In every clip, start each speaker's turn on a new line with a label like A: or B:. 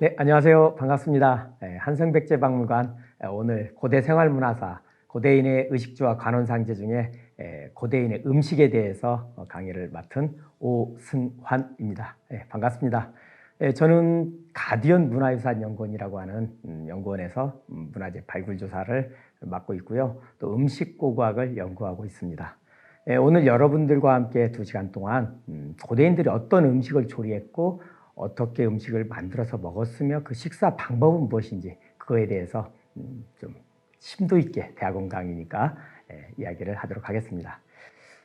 A: 네, 안녕하세요. 반갑습니다. 한성백제박물관 오늘 고대생활문화사, 고대인의 의식주와 관원상제 중에 고대인의 음식에 대해서 강의를 맡은 오승환입니다. 반갑습니다. 저는 가디언 문화유산연구원이라고 하는 연구원에서 문화재 발굴조사를 맡고 있고요. 또 음식고고학을 연구하고 있습니다. 오늘 여러분들과 함께 2시간 동안 고대인들이 어떤 음식을 조리했고 어떻게 음식을 만들어서 먹었으며 그 식사 방법은 무엇인지 그거에 대해서 좀 심도 있게 대학원 강의니까 이야기를 하도록 하겠습니다.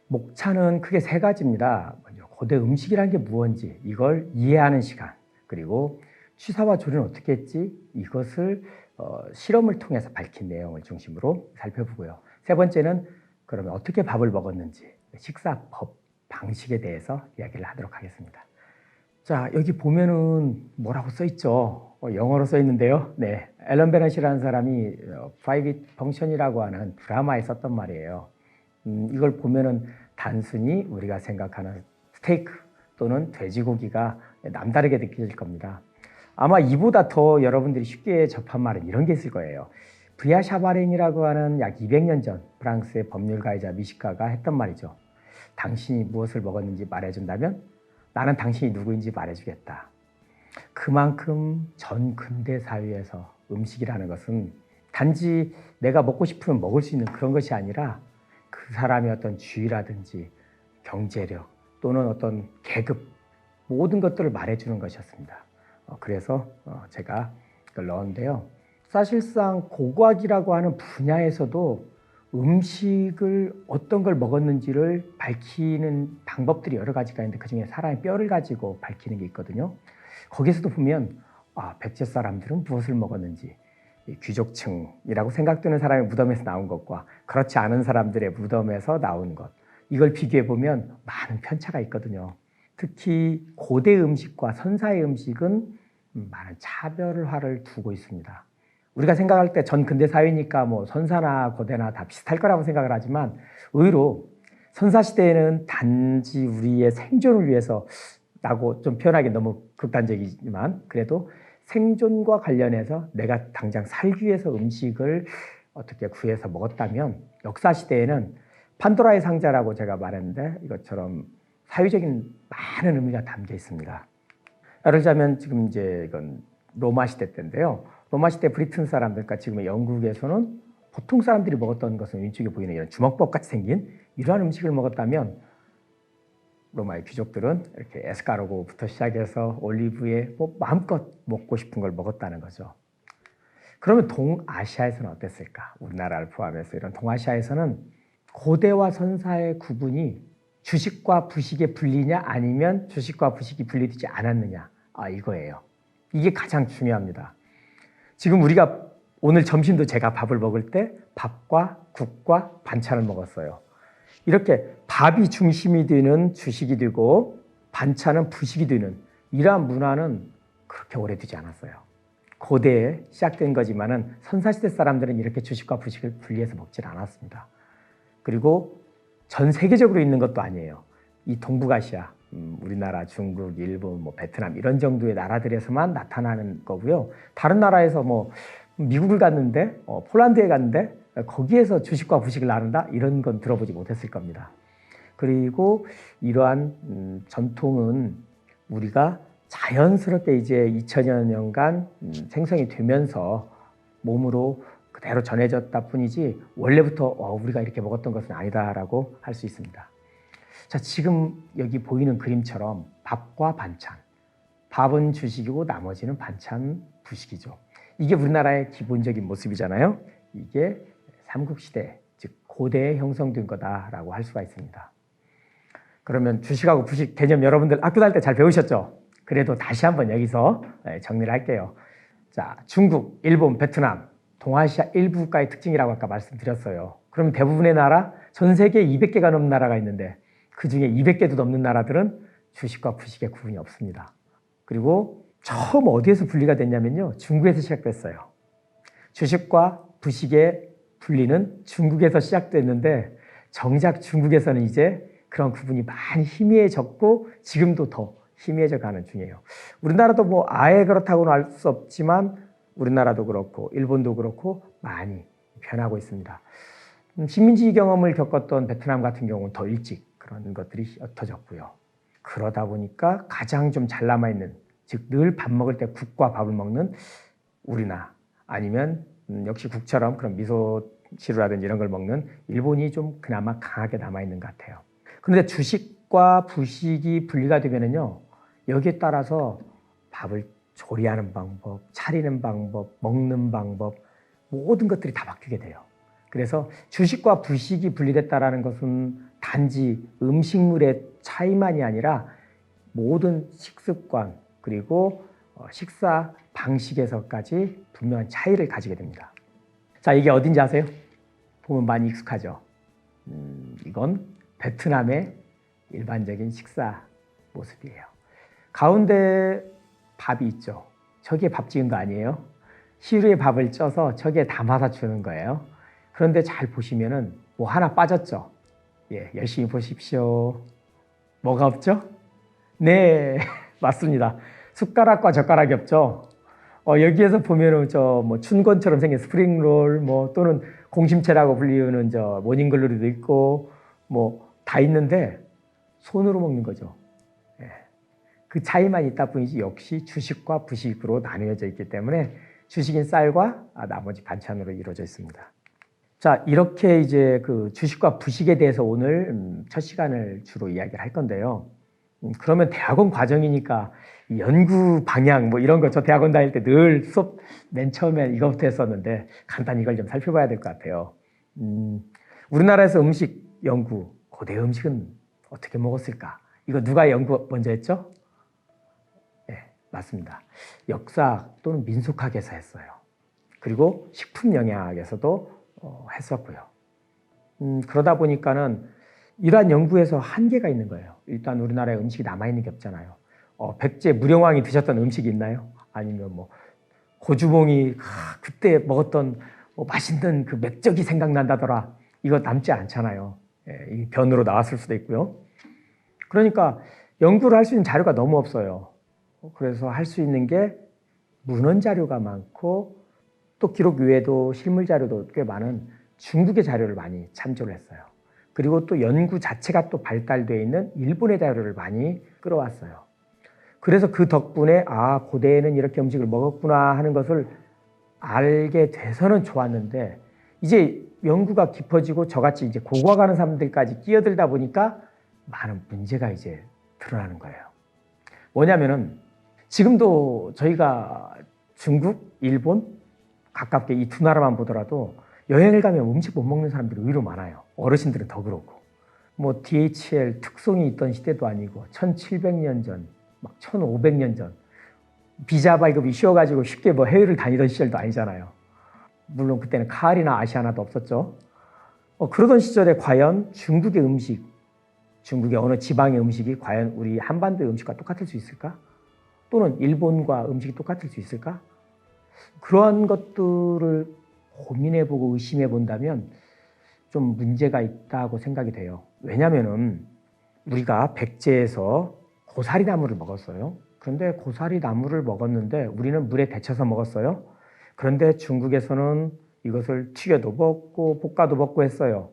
A: 목차는 크게 3가지입니다. 먼저 고대 음식이란 게 무엇인지 이걸 이해하는 시간, 그리고 취사와 조리는 어떻게 했지 이것을 실험을 통해서 밝힌 내용을 중심으로 살펴보고요. 3번째는 그러면 어떻게 밥을 먹었는지 식사법, 방식에 대해서 이야기를 하도록 하겠습니다. 자, 여기 보면은 뭐라고 써 있죠? 영어로 써 있는데요. 네, 앨런 베넷이라는 사람이 Private Function이라고 하는 드라마에 썼던 말이에요. 이걸 보면은 단순히 우리가 생각하는 스테이크 또는 돼지고기가 남다르게 느껴질 겁니다. 아마 이보다 더 여러분들이 쉽게 접한 말은 이런 게 있을 거예요. 브리아 샤바렌이라고 하는 약 200년 전 프랑스의 법률가이자 미식가가 했던 말이죠. 당신이 무엇을 먹었는지 말해준다면 나는 당신이 누구인지 말해주겠다. 그만큼 전 근대 사회에서 음식이라는 것은 단지 내가 먹고 싶으면 먹을 수 있는 그런 것이 아니라 그 사람의 어떤 주의라든지 경제력 또는 어떤 계급 모든 것들을 말해주는 것이었습니다. 그래서 제가 그걸 넣었는데요. 사실상 고고학이라고 하는 분야에서도 음식을 어떤 걸 먹었는지를 밝히는 방법들이 여러 가지가 있는데 그중에 사람의 뼈를 가지고 밝히는 게 있거든요. 거기서도 보면 백제 사람들은 무엇을 먹었는지 귀족층이라고 생각되는 사람의 무덤에서 나온 것과 그렇지 않은 사람들의 무덤에서 나온 것 이걸 비교해 보면 많은 편차가 있거든요. 특히 고대 음식과 선사의 음식은 많은 차별화를 두고 있습니다. 우리가 생각할 때 전 근대 사회니까 뭐 선사나 고대나 다 비슷할 거라고 생각을 하지만 의외로 선사 시대에는 단지 우리의 생존을 위해서 라고 좀 표현하기 너무 극단적이지만 그래도 생존과 관련해서 내가 당장 살기 위해서 음식을 어떻게 구해서 먹었다면 역사 시대에는 판도라의 상자라고 제가 말했는데 이것처럼 사회적인 많은 의미가 담겨 있습니다. 예를 들자면 지금 이제 이건 로마 시대 때인데요. 로마 시대 브리튼 사람들, 그러니까 지금 영국에서는 보통 사람들이 먹었던 것은 왼쪽에 보이는 이런 주먹밥 같이 생긴 이러한 음식을 먹었다면 로마의 귀족들은 이렇게 에스카르고부터 시작해서 올리브에 뭐 마음껏 먹고 싶은 걸 먹었다는 거죠. 그러면 동아시아에서는 어땠을까? 우리나라를 포함해서 이런 동아시아에서는 고대와 선사의 구분이 주식과 부식의 분리냐 아니면 주식과 부식이 분리되지 않았느냐 이거예요. 이게 가장 중요합니다. 지금 우리가 오늘 점심도 제가 밥을 먹을 때 밥과 국과 반찬을 먹었어요. 이렇게 밥이 중심이 되는 주식이 되고 반찬은 부식이 되는 이러한 문화는 그렇게 오래되지 않았어요. 고대에 시작된 거지만은 선사시대 사람들은 이렇게 주식과 부식을 분리해서 먹질 않았습니다. 그리고 전 세계적으로 있는 것도 아니에요. 이 동북아시아, 우리나라, 중국, 일본, 베트남 이런 정도의 나라들에서만 나타나는 거고요. 다른 나라에서 미국을 갔는데, 폴란드에 갔는데 거기에서 주식과 부식을 나눈다 이런 건 들어보지 못했을 겁니다. 그리고 이러한 전통은 우리가 자연스럽게 이제 2000여 년간 생성이 되면서 몸으로 그대로 전해졌다 뿐이지 원래부터 우리가 이렇게 먹었던 것은 아니다라고 할 수 있습니다. 자, 지금 여기 보이는 그림처럼 밥과 반찬, 밥은 주식이고 나머지는 반찬, 부식이죠. 이게 우리나라의 기본적인 모습이잖아요. 이게 삼국시대, 즉 고대에 형성된 거다라고 할 수가 있습니다. 그러면 주식하고 부식 개념 여러분들 학교 다닐 때 잘 배우셨죠? 그래도 다시 한번 여기서 정리를 할게요. 자, 중국, 일본, 베트남, 동아시아 일부 국가의 특징이라고 아까 말씀드렸어요. 그럼 대부분의 나라, 전 세계에 200개가 넘는 나라가 있는데 그 중에 200개도 넘는 나라들은 주식과 부식의 구분이 없습니다. 그리고 처음 어디에서 분리가 됐냐면요. 중국에서 시작됐어요. 주식과 부식의 분리는 중국에서 시작됐는데 정작 중국에서는 이제 그런 구분이 많이 희미해졌고 지금도 더 희미해져 가는 중이에요. 우리나라도 뭐 아예 그렇다고는 할 수 없지만 우리나라도 그렇고 일본도 그렇고 많이 변하고 있습니다. 식민지 경험을 겪었던 베트남 같은 경우는 더 일찍 그런 것들이 옅어졌고요. 그러다 보니까 가장 좀 잘 남아있는, 즉 늘 밥 먹을 때 국과 밥을 먹는 우리나 아니면 역시 국처럼 그런 미소시루라든지 이런 걸 먹는 일본이 좀 그나마 강하게 남아있는 것 같아요. 그런데 주식과 부식이 분리가 되면은요, 여기에 따라서 밥을 조리하는 방법, 차리는 방법, 먹는 방법, 모든 것들이 다 바뀌게 돼요. 그래서 주식과 부식이 분리됐다는 것은 단지 음식물의 차이만이 아니라 모든 식습관 그리고 식사 방식에서까지 분명한 차이를 가지게 됩니다. 자, 이게 어딘지 아세요? 보면 많이 익숙하죠. 이건 베트남의 일반적인 식사 모습이에요. 가운데 밥이 있죠. 저기에 밥 지은 거 아니에요? 시루에 밥을 쪄서 저기에 담아서 주는 거예요. 그런데 잘 보시면은 뭐 하나 빠졌죠? 예, 열심히 보십시오. 뭐가 없죠? 네, 맞습니다. 숟가락과 젓가락이 없죠? 여기에서 보면은 저 뭐 춘권처럼 생긴 스프링롤 뭐 또는 공심채라고 불리우는 저 모닝글로리도 있고 뭐 다 있는데 손으로 먹는 거죠. 예. 그 차이만 있다 뿐이지 역시 주식과 부식으로 나누어져 있기 때문에 주식인 쌀과 나머지 반찬으로 이루어져 있습니다. 자, 이렇게 이제 그 주식과 부식에 대해서 오늘 첫 시간을 주로 이야기를 할 건데요. 그러면 대학원 과정이니까 연구 방향 뭐 이런 거 저 대학원 다닐 때 늘 수업 맨 처음에 이거부터 했었는데 간단히 이걸 좀 살펴봐야 될 것 같아요. 우리나라에서 음식 연구, 고대 음식은 어떻게 먹었을까? 이거 누가 연구 먼저 했죠? 네, 맞습니다. 역사학 또는 민속학에서 했어요. 그리고 식품영양학에서도 했었고요. 그러다 보니까는 이러한 연구에서 한계가 있는 거예요. 일단 우리나라에 음식이 남아있는 게 없잖아요. 백제 무령왕이 드셨던 음식이 있나요? 아니면 뭐 고주봉이 그때 먹었던 뭐 맛있는 그 맥적이 생각난다더라. 이거 남지 않잖아요. 예, 이 변으로 나왔을 수도 있고요. 그러니까 연구를 할 수 있는 자료가 너무 없어요. 그래서 할 수 있는 게 문헌 자료가 많고 또 기록 외에도 실물 자료도 꽤 많은 중국의 자료를 많이 참조를 했어요. 그리고 또 연구 자체가 또 발달되어 있는 일본의 자료를 많이 끌어왔어요. 그래서 그 덕분에 고대에는 이렇게 음식을 먹었구나 하는 것을 알게 돼서는 좋았는데 이제 연구가 깊어지고 저같이 이제 고고학하는 사람들까지 끼어들다 보니까 많은 문제가 이제 드러나는 거예요. 뭐냐면은 지금도 저희가 중국, 일본 가깝게 이 두 나라만 보더라도 여행을 가면 음식 못 먹는 사람들이 의외로 많아요. 어르신들은 더 그렇고. 뭐 DHL 특송이 있던 시대도 아니고 1700년 전, 막 1500년 전 비자 발급이 쉬워가지고 쉽게 뭐 해외를 다니던 시절도 아니잖아요. 물론 그때는 카알이나 아시아나도 없었죠. 그러던 시절에 과연 중국의 음식, 중국의 어느 지방의 음식이 과연 우리 한반도의 음식과 똑같을 수 있을까? 또는 일본과 음식이 똑같을 수 있을까? 그러한 것들을 고민해보고 의심해본다면 좀 문제가 있다고 생각이 돼요. 왜냐하면 우리가 백제에서 고사리 나물을 먹었어요. 그런데 고사리 나물을 먹었는데 우리는 물에 데쳐서 먹었어요. 그런데 중국에서는 이것을 튀겨도 먹고 볶아도 먹고 했어요.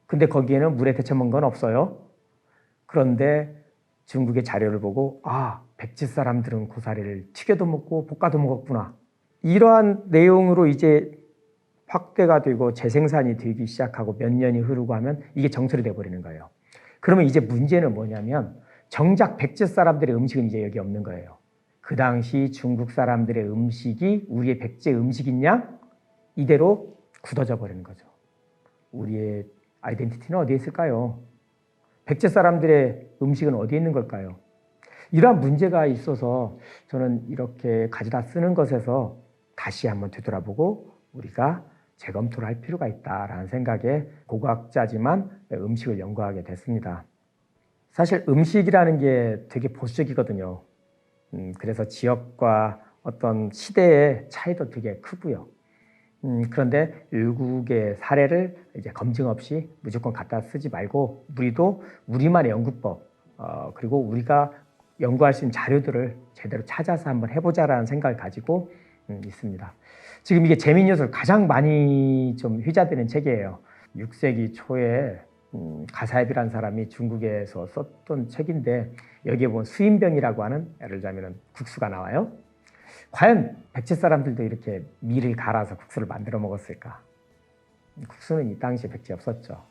A: 근데 거기에는 물에 데쳐 먹은 건 없어요. 그런데 중국의 자료를 보고 백제 사람들은 고사리를 튀겨도 먹고 볶아도 먹었구나. 이러한 내용으로 이제 확대가 되고 재생산이 되기 시작하고 몇 년이 흐르고 하면 이게 정설이 돼버리는 거예요. 그러면 이제 문제는 뭐냐면 정작 백제 사람들의 음식은 이제 여기 없는 거예요. 그 당시 중국 사람들의 음식이 우리의 백제 음식이냐? 이대로 굳어져 버리는 거죠. 우리의 아이덴티티는 어디에 있을까요? 백제 사람들의 음식은 어디에 있는 걸까요? 이러한 문제가 있어서 저는 이렇게 가져다 쓰는 것에서 다시 한번 되돌아보고 우리가 재검토를 할 필요가 있다라는 생각에 고고학자지만 음식을 연구하게 됐습니다. 사실 음식이라는 게 되게 보수적이거든요. 그래서 지역과 어떤 시대의 차이도 되게 크고요. 그런데 외국의 사례를 이제 검증 없이 무조건 갖다 쓰지 말고 우리도 우리만의 연구법 그리고 우리가 연구할 수 있는 자료들을 제대로 찾아서 한번 해보자라는 생각을 가지고 있습니다. 지금 이게 재미있어서 가장 많이 좀 휘자되는 책이에요. 6세기 초에 가사엽이라는 사람이 중국에서 썼던 책인데 여기에 보면 수인병이라고 하는, 예를 들자면 국수가 나와요. 과연 백제 사람들도 이렇게 밀을 갈아서 국수를 만들어 먹었을까? 국수는 이 당시에 백제에 없었죠.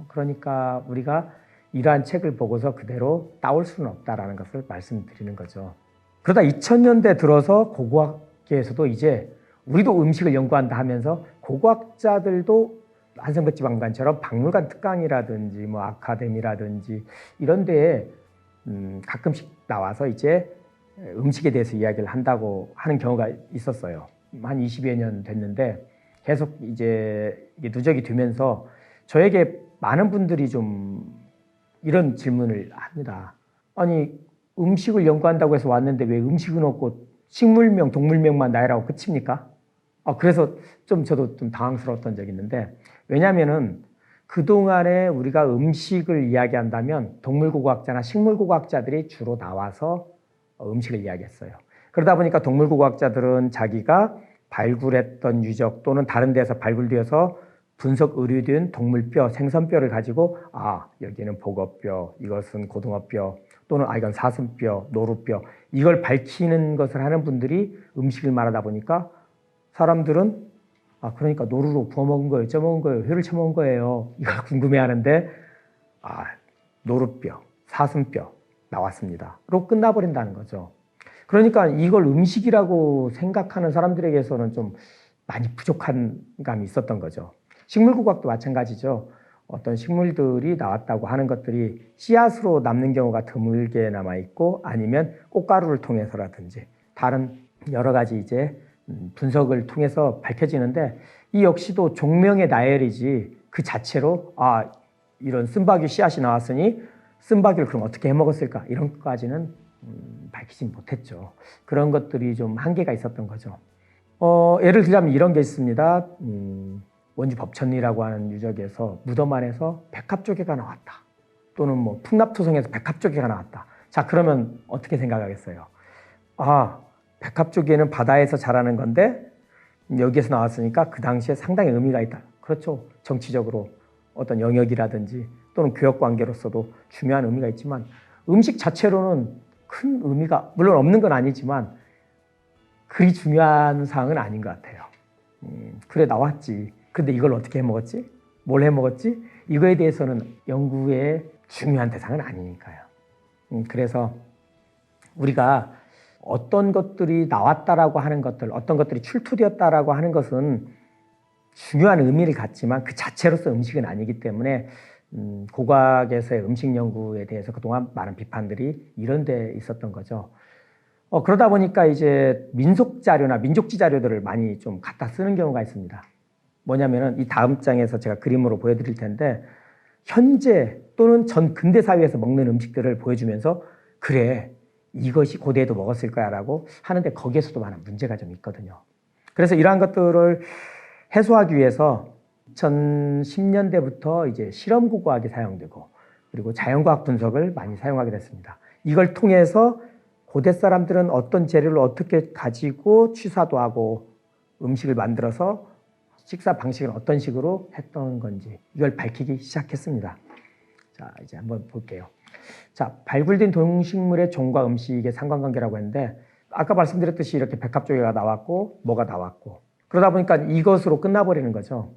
A: 그러니까 우리가 이러한 책을 보고서 그대로 따올 수는 없다라는 것을 말씀드리는 거죠. 그러다 2000년대 들어서 고고학계에서도 이제 우리도 음식을 연구한다 하면서 고고학자들도 한성백제박물관처럼 박물관 특강이라든지 뭐 아카데미라든지 이런 데에 가끔씩 나와서 이제 음식에 대해서 이야기를 한다고 하는 경우가 있었어요. 한 20여 년 됐는데 계속 이제 누적이 되면서 저에게 많은 분들이 좀 이런 질문을 합니다. 아니, 음식을 연구한다고 해서 왔는데 왜 음식은 없고 식물명, 동물명만 나열하고 끝입니까? 그래서 저도 좀 당황스러웠던 적이 있는데, 왜냐하면은 그동안에 우리가 음식을 이야기한다면 동물고고학자나 식물고고학자들이 주로 나와서 음식을 이야기했어요. 그러다 보니까 동물고고학자들은 자기가 발굴했던 유적 또는 다른 데서 발굴되어서 분석 의뢰된 동물뼈, 생선뼈를 가지고 여기는 복어뼈, 이것은 고등어뼈, 또는 이건 사슴뼈, 노루뼈, 이걸 밝히는 것을 하는 분들이 음식을 말하다 보니까 사람들은 그러니까 노루로 부어 먹은 거예요, 쪄 먹은 거예요, 회를 쳐 먹은 거예요, 이걸 궁금해하는데 노루뼈, 사슴뼈 나왔습니다.로 끝나버린다는 거죠. 그러니까 이걸 음식이라고 생각하는 사람들에게서는 좀 많이 부족한 감이 있었던 거죠. 식물고고학도 마찬가지죠. 어떤 식물들이 나왔다고 하는 것들이 씨앗으로 남는 경우가 드물게 남아있고 아니면 꽃가루를 통해서라든지 다른 여러 가지 이제 분석을 통해서 밝혀지는데 이 역시도 종명의 나열이지 그 자체로 이런 쓴바귀 씨앗이 나왔으니 쓴바귀를 그럼 어떻게 해먹었을까 이런 것까지는 밝히지 못했죠. 그런 것들이 좀 한계가 있었던 거죠. 예를 들자면 이런 게 있습니다. 원주 법천리라고 하는 유적에서 무덤 안에서 백합조개가 나왔다. 또는 뭐 풍납토성에서 백합조개가 나왔다. 자, 그러면 어떻게 생각하겠어요? 백합조개는 바다에서 자라는 건데 여기에서 나왔으니까 그 당시에 상당히 의미가 있다. 그렇죠. 정치적으로 어떤 영역이라든지 또는 교역관계로서도 중요한 의미가 있지만 음식 자체로는 큰 의미가 물론 없는 건 아니지만 그리 중요한 사항은 아닌 것 같아요. 그래 나왔지. 근데 이걸 어떻게 해먹었지? 뭘 해먹었지? 이거에 대해서는 연구의 중요한 대상은 아니니까요. 그래서 우리가 어떤 것들이 나왔다라고 하는 것들, 어떤 것들이 출토되었다라고 하는 것은 중요한 의미를 갖지만 그 자체로서 음식은 아니기 때문에 고고학에서의 음식 연구에 대해서 그동안 많은 비판들이 이런 데 있었던 거죠. 그러다 보니까 이제 민속 자료나 민족지 자료들을 많이 좀 갖다 쓰는 경우가 있습니다. 뭐냐면은 이 다음 장에서 제가 그림으로 보여드릴 텐데 현재 또는 전 근대 사회에서 먹는 음식들을 보여주면서 그래 이것이 고대에도 먹었을 거야 라고 하는데 거기에서도 많은 문제가 좀 있거든요. 그래서 이러한 것들을 해소하기 위해서 2010년대부터 이제 실험고고학이 사용되고 그리고 자연과학 분석을 많이 사용하게 됐습니다. 이걸 통해서 고대 사람들은 어떤 재료를 어떻게 가지고 취사도 하고 음식을 만들어서 식사 방식은 어떤 식으로 했던 건지 이걸 밝히기 시작했습니다. 자, 이제 한번 볼게요. 자, 발굴된 동식물의 종과 음식의 상관관계라고 했는데 아까 말씀드렸듯이 이렇게 백합조개가 나왔고 뭐가 나왔고 그러다 보니까 이것으로 끝나버리는 거죠.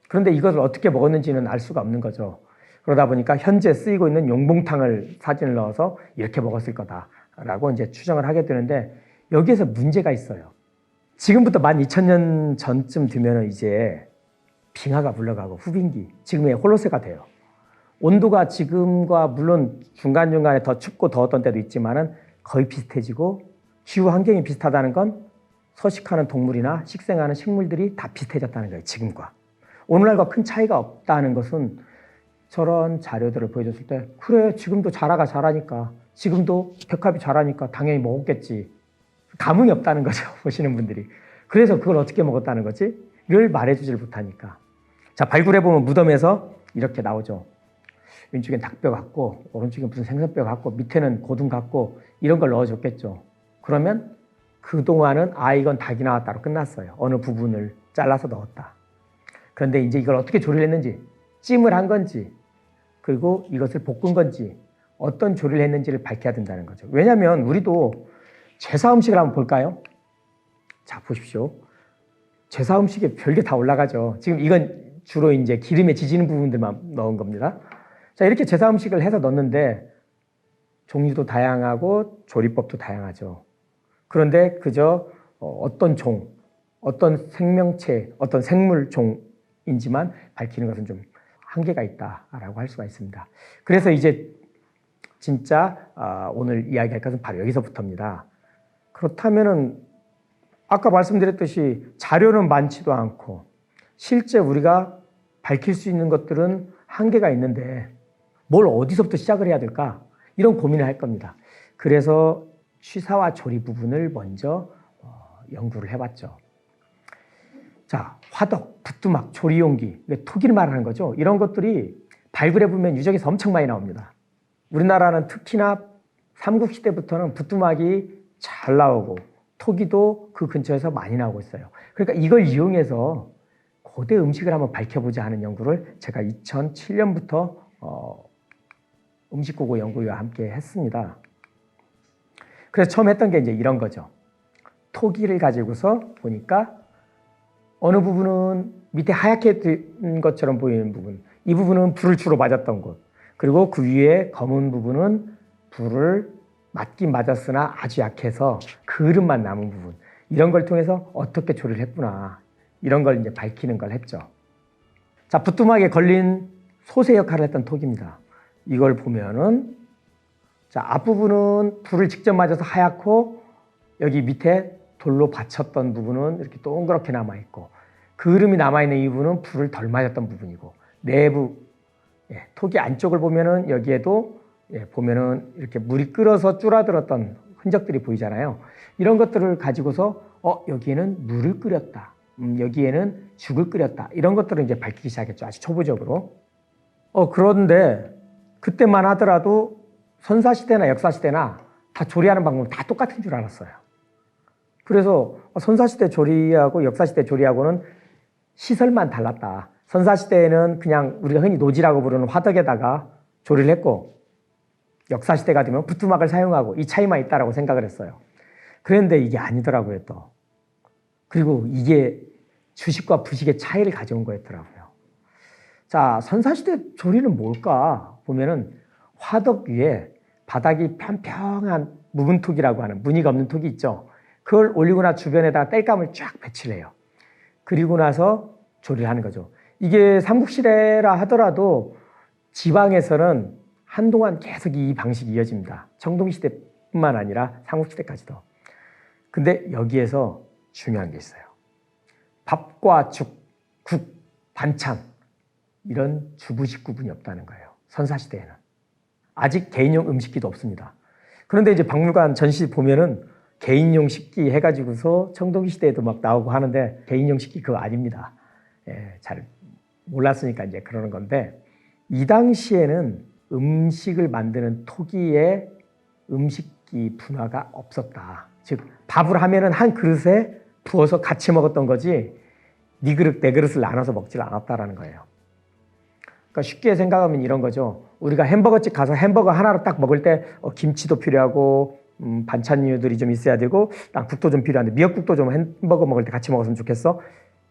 A: 그런데 이것을 어떻게 먹었는지는 알 수가 없는 거죠. 그러다 보니까 현재 쓰이고 있는 용봉탕을 사진을 넣어서 이렇게 먹었을 거다라고 이제 추정을 하게 되는데 여기에서 문제가 있어요. 지금부터 12,000년 전쯤 되면 이제 빙하가 물러가고 후빙기, 지금의 홀로세가 돼요. 온도가 지금과 물론 중간중간에 더 춥고 더웠던 때도 있지만은 거의 비슷해지고 기후 환경이 비슷하다는 건 서식하는 동물이나 식생하는 식물들이 다 비슷해졌다는 거예요. 지금과. 오늘날과 큰 차이가 없다는 것은 저런 자료들을 보여줬을 때 그래 지금도 자라가 자라니까 지금도 백합이 자라니까 당연히 먹었겠지. 감흥이 없다는 거죠. 보시는 분들이. 그래서 그걸 어떻게 먹었다는 거지? 를 말해주질 못하니까. 자, 발굴해보면 무덤에서 이렇게 나오죠. 왼쪽엔 닭뼈 같고 오른쪽엔 무슨 생선뼈 같고 밑에는 고등 같고 이런 걸 넣어줬겠죠. 그러면 그동안은 이건 닭이 나왔다로 끝났어요. 어느 부분을 잘라서 넣었다. 그런데 이제 이걸 어떻게 조리를 했는지, 찜을 한 건지, 그리고 이것을 볶은 건지, 어떤 조리를 했는지를 밝혀야 된다는 거죠. 왜냐하면 우리도 제사 음식을 한번 볼까요? 자, 보십시오. 제사 음식에 별게 다 올라가죠. 지금 이건 주로 이제 기름에 지지는 부분들만 넣은 겁니다. 자, 이렇게 제사 음식을 해서 넣는데 종류도 다양하고 조리법도 다양하죠. 그런데 그저 어떤 종, 어떤 생명체, 어떤 생물 종인지만 밝히는 것은 좀 한계가 있다라고 할 수가 있습니다. 그래서 이제 진짜 오늘 이야기할 것은 바로 여기서부터입니다. 그렇다면은 아까 말씀드렸듯이 자료는 많지도 않고 실제 우리가 밝힐 수 있는 것들은 한계가 있는데 뭘 어디서부터 시작을 해야 될까? 이런 고민을 할 겁니다. 그래서 취사와 조리 부분을 먼저 연구를 해봤죠. 자, 화덕, 부뚜막, 조리용기, 토기를 말하는 거죠. 이런 것들이 발굴해보면 유적에서 엄청 많이 나옵니다. 우리나라는 특히나 삼국시대부터는 부뚜막이 잘 나오고 토기도 그 근처에서 많이 나오고 있어요. 그러니까 이걸 이용해서 고대 음식을 한번 밝혀보자 하는 연구를 제가 2007년부터 음식고고 연구위와 함께 했습니다. 그래서 처음 했던 게 이제 이런 거죠. 토기를 가지고서 보니까 어느 부분은 밑에 하얗게 된 것처럼 보이는 부분, 이 부분은 불을 주로 맞았던 곳, 그리고 그 위에 검은 부분은 불을 맞긴 맞았으나 아주 약해서 그릇만 남은 부분, 이런 걸 통해서 어떻게 조리를 했구나, 이런 걸 이제 밝히는 걸 했죠. 자, 부뚜막에 걸린 소세 역할을 했던 토기입니다. 이걸 보면은 자, 앞부분은 불을 직접 맞아서 하얗고 여기 밑에 돌로 받쳤던 부분은 이렇게 동그랗게 남아있고 그름이 남아있는 이 부분은 불을 덜 맞았던 부분이고 내부 토기 안쪽을 보면은 여기에도 보면은 이렇게 물이 끓어서 줄어들었던 흔적들이 보이잖아요. 이런 것들을 가지고서 여기에는 물을 끓였다. 여기에는 죽을 끓였다. 이런 것들을 이제 밝히기 시작했죠. 아주 초보적으로. 그런데 그때만 하더라도 선사시대나 역사시대나 다 조리하는 방법은 다 똑같은 줄 알았어요. 그래서 선사시대 조리하고 역사시대 조리하고는 시설만 달랐다. 선사시대에는 그냥 우리가 흔히 노지라고 부르는 화덕에다가 조리를 했고 역사시대가 되면 부뚜막을 사용하고 이 차이만 있다라고 생각을 했어요. 그런데 이게 아니더라고요, 또. 그리고 이게 주식과 부식의 차이를 가져온 거였더라고요. 자, 선사시대 조리는 뭘까? 보면은 화덕 위에 바닥이 평평한 묵은토기라고 하는 무늬가 없는 톡이 있죠. 그걸 올리고 나 주변에다가 땔감을 쫙 배치를 해요. 그리고 나서 조리를 하는 거죠. 이게 삼국시대라 하더라도 지방에서는 한동안 계속 이 방식이 이어집니다. 청동시대뿐만 아니라 삼국시대까지도. 근데 여기에서 중요한 게 있어요. 밥과 죽, 국, 반찬 이런 주부식 구분이 없다는 거예요. 선사시대에는. 아직 개인용 음식기도 없습니다. 그런데 이제 박물관 전시 보면은 개인용 식기 해가지고서 청동기 시대에도 막 나오고 하는데 개인용 식기 그거 아닙니다. 잘 몰랐으니까 이제 그러는 건데 이 당시에는 음식을 만드는 토기에 음식기 분화가 없었다. 즉 밥을 하면은 한 그릇에 부어서 같이 먹었던 거지 네 그릇 내 그릇을 나눠서 먹질 않았다라는 거예요. 그러니까 쉽게 생각하면 이런 거죠. 우리가 햄버거집 가서 햄버거 하나로 딱 먹을 때 김치도 필요하고 반찬류들이 좀 있어야 되고 국도 좀 필요한데 미역국도 좀 햄버거 먹을 때 같이 먹었으면 좋겠어.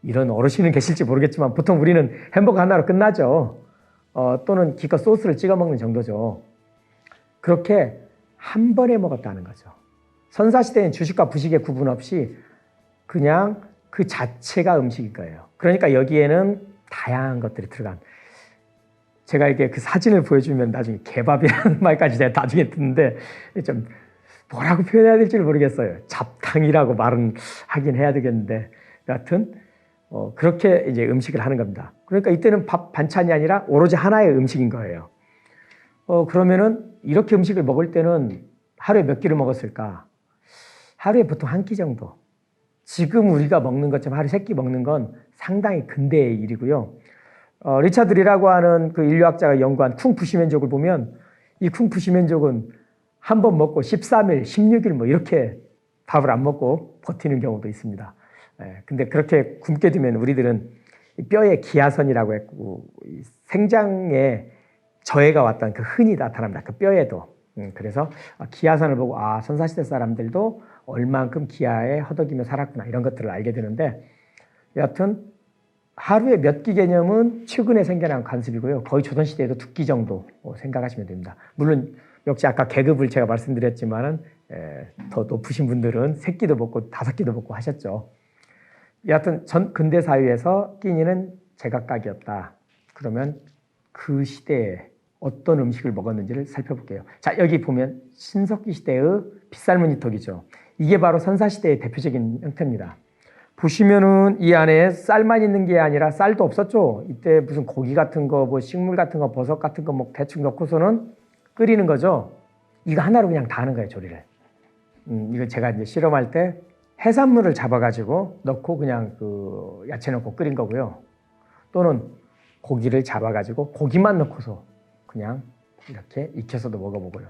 A: 이런 어르신은 계실지 모르겠지만 보통 우리는 햄버거 하나로 끝나죠. 또는 기껏 소스를 찍어 먹는 정도죠. 그렇게 한 번에 먹었다는 거죠. 선사시대는 주식과 부식의 구분 없이 그냥 그 자체가 음식인 거예요. 그러니까 여기에는 다양한 것들이 들어간. 제가 이게 그 사진을 보여주면 나중에 개밥이라는 말까지 내가 나중에 듣는데 좀 뭐라고 표현해야 될지 모르겠어요. 잡탕이라고 말은 하긴 해야 되겠는데 여하튼 그렇게 이제 음식을 하는 겁니다. 그러니까 이때는 밥 반찬이 아니라 오로지 하나의 음식인 거예요. 그러면은 이렇게 음식을 먹을 때는 하루에 몇 끼를 먹었을까? 하루에 보통 한 끼 정도. 지금 우리가 먹는 것처럼 하루에 3끼 먹는 건 상당히 근대의 일이고요. 리차드리라고 하는 그 인류학자가 연구한 쿵푸시민족을 보면 이 쿵푸시민족은 한 번 먹고 13일, 16일 뭐 이렇게 밥을 안 먹고 버티는 경우도 있습니다. 근데 그렇게 굶게 되면 우리들은 뼈에 기하선이라고 했고 생장에 저해가 왔던 그 흔이 나타납니다. 그 뼈에도. 그래서 기하선을 보고 선사시대 사람들도 얼만큼 기하에 허덕이며 살았구나 이런 것들을 알게 되는데 여하튼 하루에 몇 끼 개념은 최근에 생겨난 관습이고요. 거의 조선시대에도 2끼 정도 생각하시면 됩니다. 물론 역시 아까 계급을 제가 말씀드렸지만은 더 높으신 분들은 3끼도 먹고 5끼도 먹고 하셨죠. 여하튼 전 근대 사회에서 끼니는 제각각이었다. 그러면 그 시대에 어떤 음식을 먹었는지를 살펴볼게요. 자, 여기 보면 신석기 시대의 빗살무늬떡이죠. 이게 바로 선사시대의 대표적인 형태입니다. 보시면은 이 안에 쌀만 있는 게 아니라 쌀도 없었죠. 이때 무슨 고기 같은 거, 뭐 식물 같은 거, 버섯 같은 거 뭐 대충 넣고서는 끓이는 거죠. 이거 하나로 그냥 다 하는 거예요, 조리를. 이거 제가 이제 실험할 때 해산물을 잡아가지고 넣고 그냥 그 야채 넣고 끓인 거고요. 또는 고기를 잡아가지고 고기만 넣고서 그냥 이렇게 익혀서도 먹어보고요.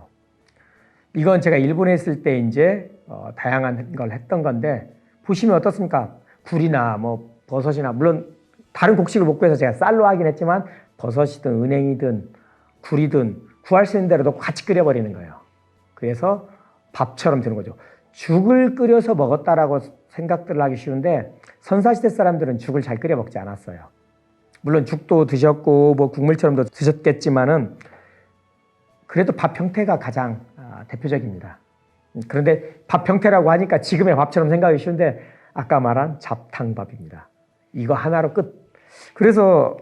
A: 이건 제가 일본에 있을 때 이제 다양한 걸 했던 건데 보시면 어떻습니까? 굴이나 뭐 버섯이나 물론 다른 곡식을 못 구해서 제가 쌀로 하긴 했지만 버섯이든 은행이든 굴이든 구할 수 있는 대로 같이 끓여버리는 거예요. 그래서 밥처럼 되는 거죠. 죽을 끓여서 먹었다라고 생각들을 하기 쉬운데 선사시대 사람들은 죽을 잘 끓여 먹지 않았어요. 물론 죽도 드셨고 뭐 국물처럼도 드셨겠지만은 그래도 밥 형태가 가장 대표적입니다. 그런데 밥 형태라고 하니까 지금의 밥처럼 생각하기 쉬운데 아까 말한 잡탕밥입니다. 이거 하나로 끝. 그래서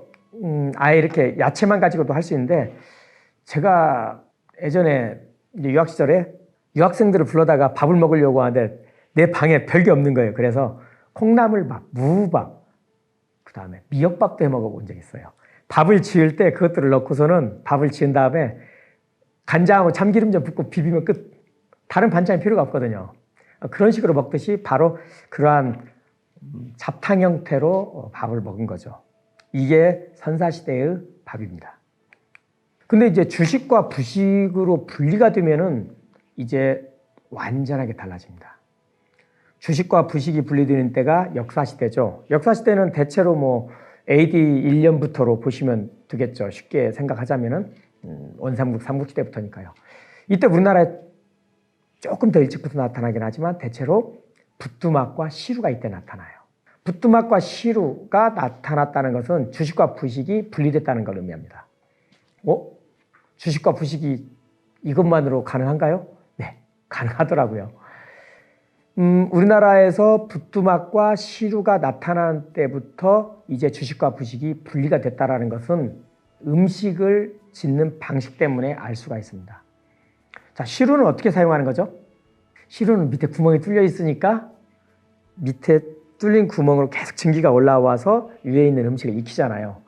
A: 아예 이렇게 야채만 가지고도 할 수 있는데 제가 예전에 이제 유학 시절에 유학생들을 불러다가 밥을 먹으려고 하는데 내 방에 별게 없는 거예요. 그래서 콩나물밥, 무밥, 그 다음에 미역밥도 해 먹어본 적이 있어요. 밥을 지을 때 그것들을 넣고서는 밥을 지은 다음에 간장하고 참기름 좀 붓고 비비면 끝. 다른 반찬이 필요가 없거든요. 그런 식으로 먹듯이 바로 그러한 잡탕 형태로 밥을 먹은 거죠. 이게 선사시대의 밥입니다. 근데 이제 주식과 부식으로 분리가 되면은 이제 완전하게 달라집니다. 주식과 부식이 분리되는 때가 역사시대죠. 역사시대는 대체로 뭐 AD 1년부터로 보시면 되겠죠. 쉽게 생각하자면은 원삼국, 삼국시대부터니까요. 이때 우리나라에 조금 더 일찍부터 나타나긴 하지만 대체로 부뚜막과 시루가 이때 나타나요. 부뚜막과 시루가 나타났다는 것은 주식과 부식이 분리됐다는 걸 의미합니다. 주식과 부식이 이것만으로 가능한가요? 네, 가능하더라고요. 우리나라에서 부뚜막과 시루가 나타난 때부터 이제 주식과 부식이 분리가 됐다는 것은 음식을 짓는 방식 때문에 알 수가 있습니다. 자, 시루는 어떻게 사용하는 거죠? 시루는 밑에 구멍이 뚫려 있으니까 밑에 뚫린 구멍으로 계속 증기가 올라와서 위에 있는 음식을 익히잖아요.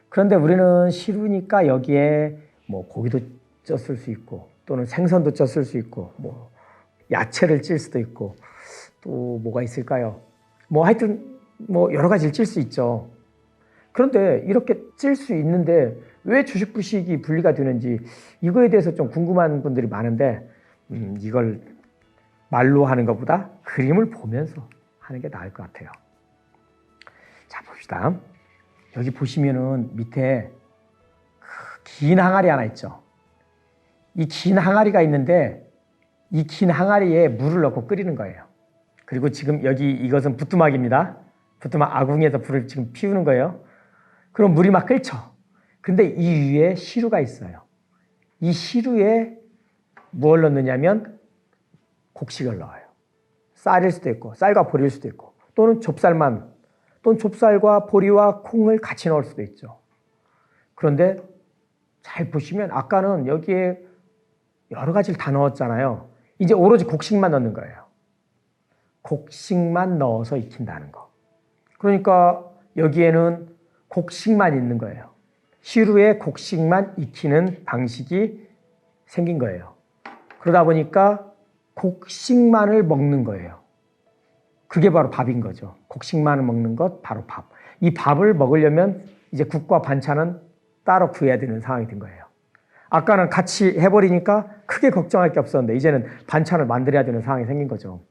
A: 그런데 우리는 시루니까 여기에 뭐 고기도 쪘을 수 있고 또는 생선도 쪘을 수 있고 뭐 야채를 찔 수도 있고 또 뭐가 있을까요? 뭐 하여튼 뭐 여러 가지를 찔 수 있죠. 그런데 이렇게 찔 수 있는데 왜 주식 부식이 분리가 되는지 이거에 대해서 좀 궁금한 분들이 많은데 이걸 말로 하는 것보다 그림을 보면서 하는 게 나을 것 같아요. 자, 봅시다. 여기 보시면은 밑에 긴 항아리 하나 있죠. 이 긴 항아리가 있는데 이 긴 항아리에 물을 넣고 끓이는 거예요. 그리고 지금 여기 이것은 부뚜막입니다. 부뚜막 아궁이에서 불을 지금 피우는 거예요. 그럼 물이 막 끓죠. 근데 이 위에 시루가 있어요. 이 시루에 뭘 넣느냐면 곡식을 넣어요. 쌀일 수도 있고 쌀과 보리일 수도 있고 또는 좁쌀만 또는 좁쌀과 보리와 콩을 같이 넣을 수도 있죠. 그런데 잘 보시면 아까는 여기에 여러 가지를 다 넣었잖아요. 이제 오로지 곡식만 넣는 거예요. 곡식만 넣어서 익힌다는 거. 그러니까 여기에는 곡식만 있는 거예요. 시루에 곡식만 익히는 방식이 생긴 거예요. 그러다 보니까 곡식만을 먹는 거예요. 그게 바로 밥인 거죠. 곡식만을 먹는 것, 바로 밥. 이 밥을 먹으려면 이제 국과 반찬은 따로 구해야 되는 상황이 된 거예요. 아까는 같이 해버리니까 크게 걱정할 게 없었는데 이제는 반찬을 만들어야 되는 상황이 생긴 거죠.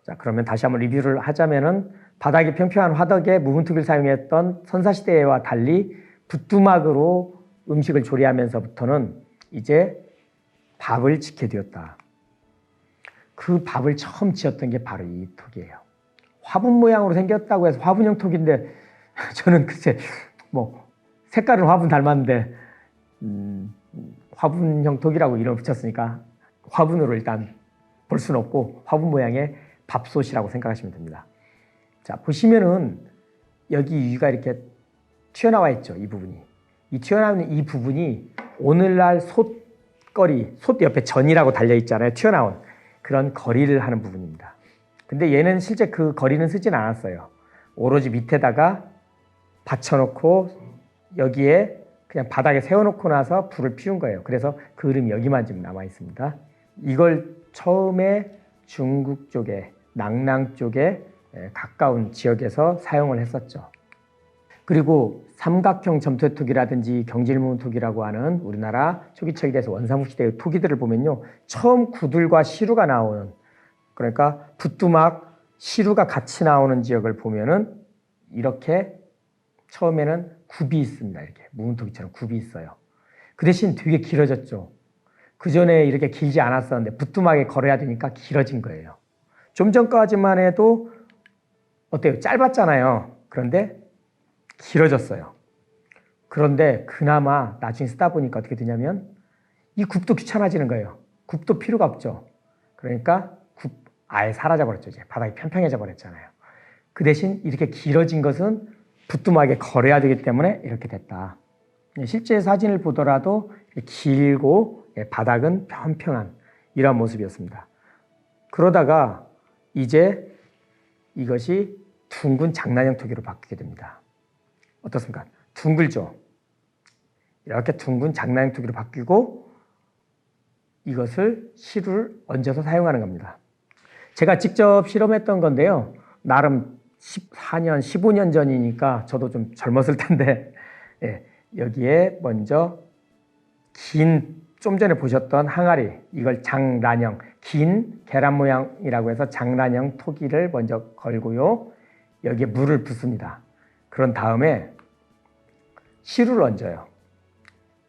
A: 자, 그러면 다시 한번 리뷰를 하자면은 바닥이 평평한 화덕에 무문투기를 사용했던 선사시대와 달리 부뚜막으로 음식을 조리하면서부터는 이제 밥을 짓게 되었다. 그 밥을 처음 지었던 게 바로 이 톡이에요. 화분 모양으로 생겼다고 해서 화분형 톡인데 저는 글쎄 뭐 색깔은 화분 닮았는데 화분형 톡이라고 이름을 붙였으니까 화분으로 일단 볼 수는 없고 화분 모양의 밥솥이라고 생각하시면 됩니다. 자, 보시면은 여기 위가 이렇게 튀어나와 있죠. 이 부분이. 이 튀어나오는 이 부분이 오늘날 솥거리, 솥 옆에 전이라고 달려 있잖아요. 튀어나온 그런 거리를 하는 부분입니다. 근데 얘는 실제 그 거리는 쓰진 않았어요. 오로지 밑에다가 받쳐놓고 여기에 그냥 바닥에 세워놓고 나서 불을 피운 거예요. 그래서 그 그림이 여기만 지금 남아 있습니다. 이걸 처음에 중국 쪽에 낭랑 쪽에 가까운 지역에서 사용을 했었죠. 그리고 삼각형 점토톡이라든지 경질무문톡이라고 하는 우리나라 초기척에 대해서 원삼국 시대의 토기들을 보면요, 처음 구들과 시루가 나오는, 그러니까 부뚜막, 시루가 같이 나오는 지역을 보면은 이렇게 처음에는 굽이 있습니다. 이렇게 무문토기처럼 굽이 있어요. 그 대신 되게 길어졌죠. 그 전에 이렇게 길지 않았었는데 부뚜막에 걸어야 되니까 길어진 거예요. 좀 전까지만 해도 어때요? 짧았잖아요. 그런데 길어졌어요. 그런데 그나마 나중에 쓰다 보니까 어떻게 되냐면 이 굽도 귀찮아지는 거예요. 굽도 필요가 없죠. 그러니까 굽 아예 사라져 버렸죠. 이제 바닥이 평평해져 버렸잖아요. 그 대신 이렇게 길어진 것은 부뚜막에 걸어야 되기 때문에 이렇게 됐다. 실제 사진을 보더라도 길고 바닥은 평평한 이런 모습이었습니다. 그러다가 이제 이것이 둥근 장난형 토기로 바뀌게 됩니다. 어떻습니까? 둥글죠? 이렇게 둥근 장난형 토기로 바뀌고 이것을 시루를 얹어서 사용하는 겁니다. 제가 직접 실험했던 건데요. 나름 14년, 15년 전이니까 저도 좀 젊었을 텐데 여기에 먼저 좀 전에 보셨던 항아리, 이걸 장란형, 긴 계란 모양이라고 해서 장란형 토기를 먼저 걸고요. 여기에 물을 붓습니다. 그런 다음에 시루를 얹어요.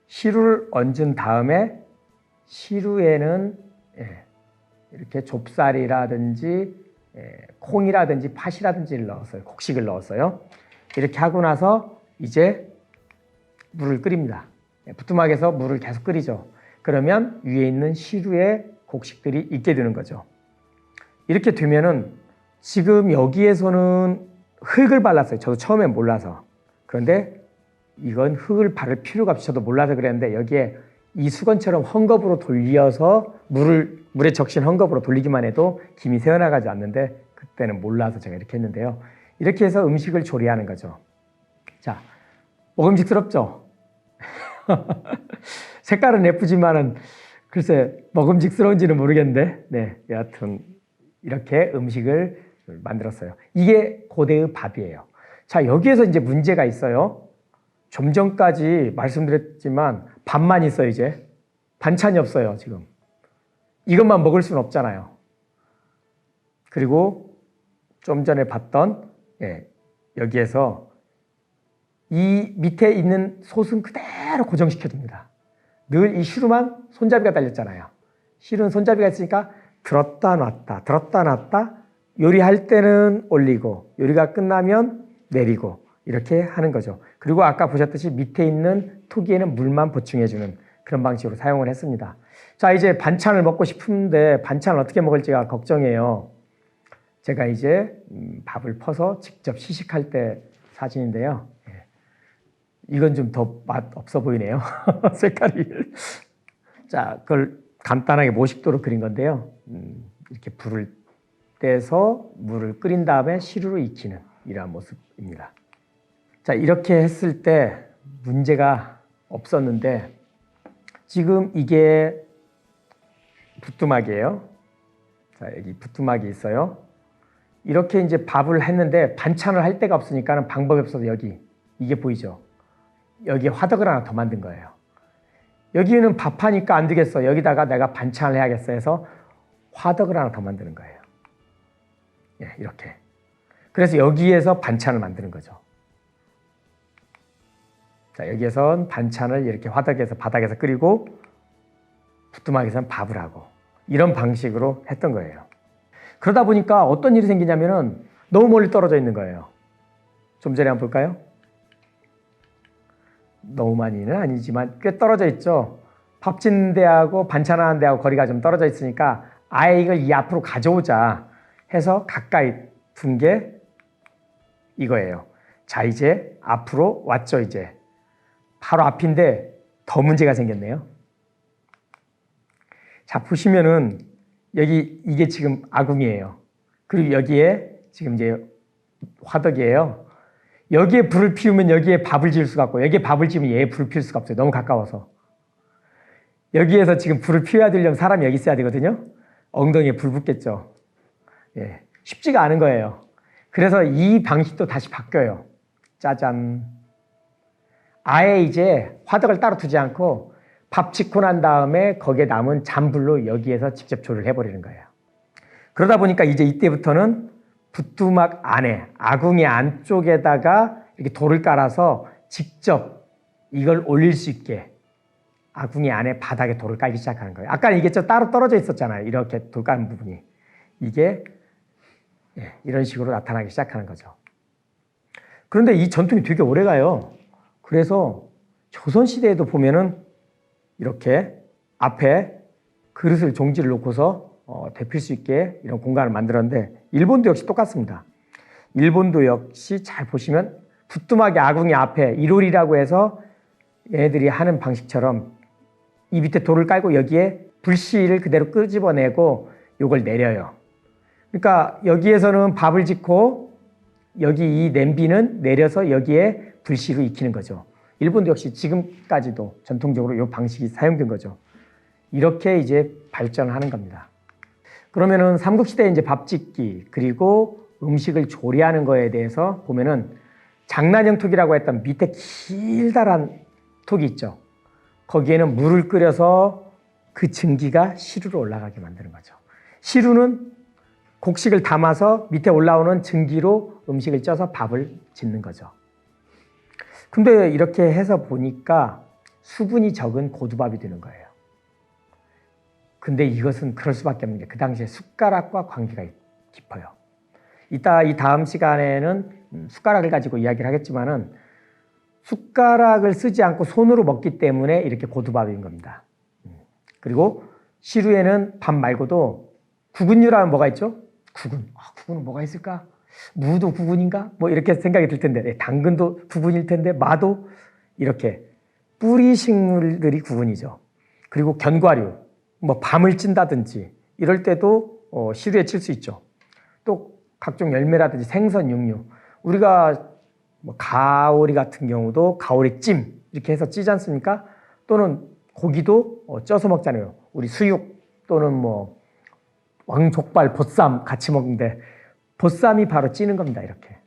A: 시루를 얹은 다음에 시루에는 이렇게 좁쌀이라든지 콩이라든지 팥이라든지를 넣었어요. 곡식을 넣었어요. 이렇게 하고 나서 이제 물을 끓입니다. 부뚜막에서 물을 계속 끓이죠. 그러면 위에 있는 시루에 곡식들이 있게 되는 거죠. 이렇게 되면은 지금 여기에서는 흙을 발랐어요. 저도 처음엔 몰라서. 그런데 이건 흙을 바를 필요가 없이 저도 몰라서 그랬는데 여기에 이 수건처럼 헝겊으로 돌려서 물에 적신 헝겊으로 돌리기만 해도 김이 새어나가지 않는데 그때는 몰라서 제가 이렇게 했는데요. 이렇게 해서 음식을 조리하는 거죠. 자, 먹음직스럽죠? 색깔은 예쁘지만은 글쎄 먹음직스러운지는 모르겠는데 여하튼 이렇게 음식을 만들었어요. 이게 고대의 밥이에요. 자, 여기에서 이제 문제가 있어요. 좀 전까지 말씀드렸지만 밥만 있어요. 이제 반찬이 없어요. 지금 이것만 먹을 수는 없잖아요. 그리고 좀 전에 봤던 여기에서 이 밑에 있는 솥은 그대로 고정시켜줍니다. 늘 이 시루만 손잡이가 달렸잖아요. 시루는 손잡이가 있으니까 들었다 놨다 들었다 놨다 요리할 때는 올리고 요리가 끝나면 내리고 이렇게 하는 거죠. 그리고 아까 보셨듯이 밑에 있는 토기에는 물만 보충해주는 그런 방식으로 사용을 했습니다. 자, 이제 반찬을 먹고 싶은데 반찬을 어떻게 먹을지가 걱정이에요. 제가 이제 밥을 퍼서 직접 시식할 때 사진인데요. 이건 좀 더 맛 없어 보이네요. 색깔이. 자, 그걸 간단하게 모식도로 그린 건데요. 이렇게 불을 떼서 물을 끓인 다음에 시루로 익히는 이러한 모습입니다. 자, 이렇게 했을 때 문제가 없었는데 지금 이게 부뚜막이에요. 자, 여기 부뚜막이 있어요. 이렇게 이제 밥을 했는데 반찬을 할 데가 없으니까는 방법이 없어서 여기 이게 보이죠? 여기에 화덕을 하나 더 만든 거예요. 여기는 밥하니까 안 되겠어. 여기다가 내가 반찬을 해야겠어 해서 화덕을 하나 더 만드는 거예요. 예, 이렇게. 그래서 여기에서 반찬을 만드는 거죠. 자, 여기에선 반찬을 이렇게 화덕에서 바닥에서 끓이고 부뚜막에서는 밥을 하고 이런 방식으로 했던 거예요. 그러다 보니까 어떤 일이 생기냐면은 너무 멀리 떨어져 있는 거예요. 좀 전에 한번 볼까요? 너무 많이는 아니지만 꽤 떨어져 있죠. 밥 짓는 데하고 반찬하는 데하고 거리가 좀 떨어져 있으니까 아예 이걸 이 앞으로 가져오자 해서 가까이 둔 게 이거예요. 자, 이제 앞으로 왔죠. 이제 바로 앞인데 더 문제가 생겼네요. 자, 보시면은 여기 이게 지금 아궁이에요. 그리고 여기에 지금 이제 화덕이에요. 여기에 불을 피우면 여기에 밥을 지을 수가 없고 여기에 밥을 지으면 얘에 불을 피울 수가 없어요. 너무 가까워서. 여기에서 지금 불을 피워야 되려면 사람이 여기 있어야 되거든요. 엉덩이에 불 붙겠죠. 예, 쉽지가 않은 거예요. 그래서 이 방식도 다시 바뀌어요. 짜잔. 아예 이제 화덕을 따로 두지 않고 밥 짓고 난 다음에 거기에 남은 잔불로 여기에서 직접 조리를 해버리는 거예요. 그러다 보니까 이제 이때부터는 부뚜막 안에 아궁이 안쪽에다가 이렇게 돌을 깔아서 직접 이걸 올릴 수 있게 아궁이 안에 바닥에 돌을 깔기 시작하는 거예요. 아까 이게 따로 떨어져 있었잖아요. 이렇게 돌 까는 부분이. 이게 이런 식으로 나타나기 시작하는 거죠. 그런데 이 전통이 되게 오래 가요. 그래서 조선시대에도 보면은 이렇게 앞에 그릇을 종지를 놓고서 데필 수 있게 이런 공간을 만들었는데 일본도 역시 똑같습니다. 일본도 역시 잘 보시면 부뚜막이 아궁이 앞에 일홀이라고 해서 얘네들이 하는 방식처럼 이 밑에 돌을 깔고 여기에 불씨를 그대로 끄집어내고 요걸 내려요. 그러니까 여기에서는 밥을 짓고 여기 이 냄비는 내려서 여기에 불씨로 익히는 거죠. 일본도 역시 지금까지도 전통적으로 이 방식이 사용된 거죠. 이렇게 이제 발전하는 겁니다. 그러면은 삼국시대에 이제 밥 짓기 그리고 음식을 조리하는 거에 대해서 보면은 장난형 톡이라고 했던 밑에 길다란 톡이 있죠. 거기에는 물을 끓여서 그 증기가 시루로 올라가게 만드는 거죠. 시루는 곡식을 담아서 밑에 올라오는 증기로 음식을 쪄서 밥을 짓는 거죠. 근데 이렇게 해서 보니까 수분이 적은 고두밥이 되는 거예요. 근데 이것은 그럴 수밖에 없는 게 그 당시에 숟가락과 관계가 깊어요. 이따 이 다음 시간에는 숟가락을 가지고 이야기를 하겠지만은 숟가락을 쓰지 않고 손으로 먹기 때문에 이렇게 고두밥인 겁니다. 그리고 시루에는 밥 말고도 구근류라면 뭐가 있죠? 구근. 구근은 뭐가 있을까? 무도 구근인가? 뭐 이렇게 생각이 들 텐데 당근도 구근일 텐데 마도 이렇게 뿌리 식물들이 구근이죠. 그리고 견과류, 뭐 밤을 찐다든지 이럴 때도 시루에 칠 수 있죠. 또 각종 열매라든지 생선, 육류. 우리가 뭐 가오리 같은 경우도 가오리찜 이렇게 해서 찌지 않습니까? 또는 고기도 쪄서 먹잖아요. 우리 수육 또는 뭐 왕족발, 보쌈 같이 먹는데 보쌈이 바로 찌는 겁니다. 이렇게.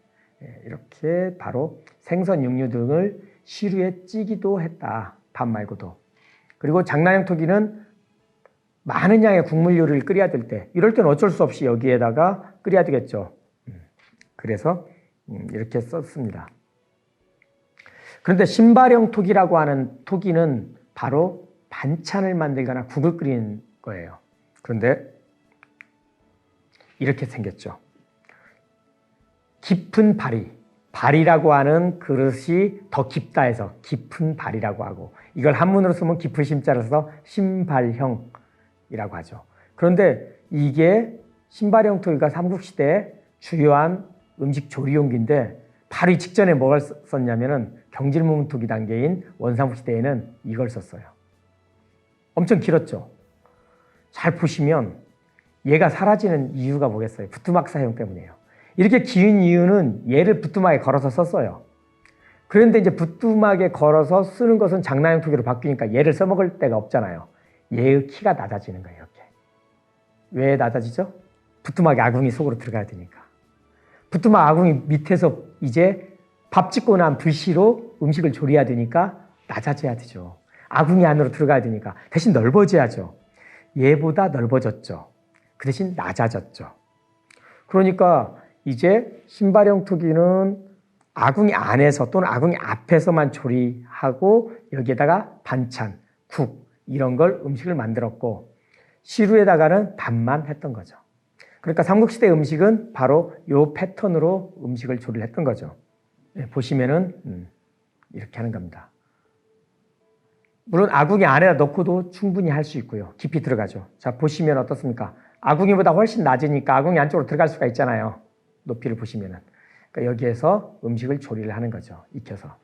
A: 이렇게 바로 생선, 육류 등을 시루에 찌기도 했다. 밥 말고도. 그리고 장난형 토기는 많은 양의 국물 요리를 끓여야 될 때 이럴 때는 어쩔 수 없이 여기에다가 끓여야 되겠죠. 그래서 이렇게 썼습니다. 그런데 신발형 토기라고 하는 토기는 바로 반찬을 만들거나 국을 끓이는 거예요. 그런데 이렇게 생겼죠. 깊은 바리, 바리라고 하는 그릇이 더 깊다 해서 깊은 바리라고 하고 이걸 한문으로 쓰면 깊은 심자를 써서 신발형이라고 하죠. 그런데 이게 신발형 토기가 삼국시대의 주요한 음식 조리용기인데 바로 이 직전에 뭘 썼냐면은 경질문토기 단계인 원삼국시대에는 이걸 썼어요. 엄청 길었죠. 잘 보시면 얘가 사라지는 이유가 뭐겠어요? 부뚜막 사용 때문이에요. 이렇게 긴 이유는 얘를 부뚜막에 걸어서 썼어요. 그런데 이제 부뚜막에 걸어서 쓰는 것은 장난형 토기로 바뀌니까 얘를 써먹을 데가 없잖아요. 얘의 키가 낮아지는 거예요. 이렇게. 왜 낮아지죠? 부뚜막에 아궁이 속으로 들어가야 되니까. 부뚜막 아궁이 밑에서 이제 밥 짓고 난 불씨로 음식을 조리해야 되니까 낮아져야 되죠. 아궁이 안으로 들어가야 되니까 대신 넓어져야죠. 얘보다 넓어졌죠. 그 대신 낮아졌죠. 그러니까 이제 신발형 토기는 아궁이 안에서 또는 아궁이 앞에서만 조리하고 여기에다가 반찬, 국 이런 걸 음식을 만들었고 시루에다가는 밥만 했던 거죠. 그러니까 삼국시대 음식은 바로 이 패턴으로 음식을 조리를 했던 거죠. 네, 보시면은 이렇게 하는 겁니다. 물론 아궁이 안에다 넣고도 충분히 할 수 있고요. 깊이 들어가죠. 자, 보시면 어떻습니까? 아궁이보다 훨씬 낮으니까 아궁이 안쪽으로 들어갈 수가 있잖아요. 높이를 보시면은. 그러니까 여기에서 음식을 조리를 하는 거죠. 익혀서.